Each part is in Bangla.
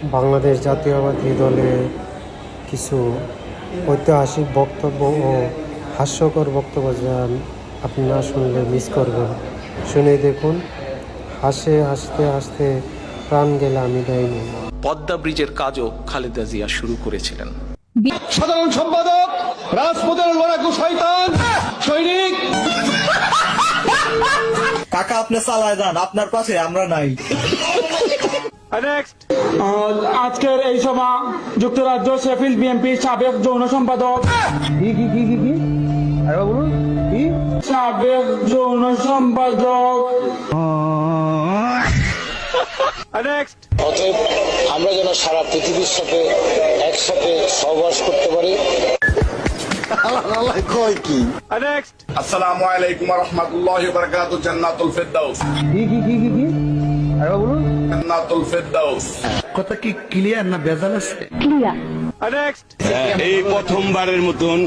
বাংলাদেশ জাতীয়তাবাদী দলের কিছু ঐতিহাসিক বক্তব্য ও হাস্যকর বক্তব্য যা আপনি না শুনলে মিস করবেন। শুনে দেখুন, হাসতে হাসতে প্রাণ গেলে আমি দেয়নি। পদ্মা ব্রিজের কাজও খালেদা জিয়া শুরু করেছিলেন। সাধারণ সম্পাদক রাজপথের লড়াকু শয়তান সৈনিক। কাকা আপনি চালায় যান, আপনার পাশে আমরা নাই। আজকের এই সভা যুক্তরাজ্য শেফিল্ড বিএনপি সাবেক যৌন সম্পাদক সাবেক যৌন সম্পাদক অতএব আমরা যেন সারা পৃথিবীর সাথে একসাথে সহবাস করতে পারি। আসসালামু আলাইকুম ওয়া রাহমাতুল্লাহি ওয়া বারাকাতুহু। জান্নাতুল ফেরদাউস। জান্নাতুল ফেরদাউস। কথা কি ক্লিয়ার না ভেজাল আছে? এই প্রথমবারের মতন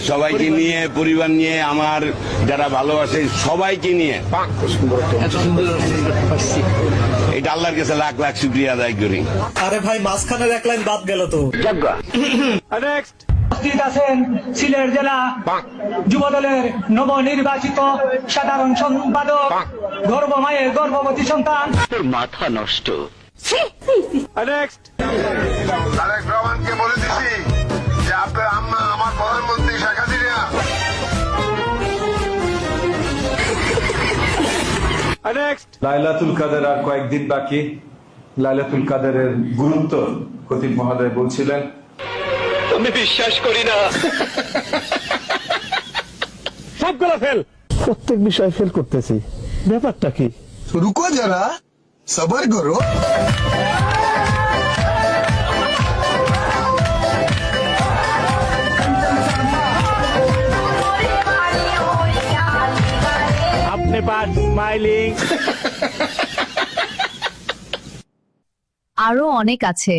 সবাইকে নিয়ে পরিবার নিয়ে আমার যারা ভালোবাসে সবাইকে নিয়ে এটা আল্লাহর কাছে লাখ লাখ শুকরিয়া আদায় করি। আরে ভাই মাঝখানের এক লাইন বাদ গেল তো। উপস্থিত আছেন সিলেট জেলা যুবদলের নবনির্বাচিত সাধারণ সম্পাদক গর্ভমায়ের গর্ভবতী সন্তান। মাথা নষ্ট। তারেক রহমানকে বলে দিছি যে আপনার আম্মা আমার প্রধানমন্ত্রী শেখ হাসিনা। লাইলাতুল কাদের আর কয়েকদিন বাকি। লাইলাতুল কাদেরের গুরুত্ব খতিব মহোদয় বলছিলেন। আমি বিশ্বাস করি না। সবগুলো ফেল। প্রত্যেক বিষয় ফেল করতেছি, ব্যাপারটা কি? রুকো যারা, সবার করো। আপনি বাদ স্মাইলিং। আরো অনেক আছে।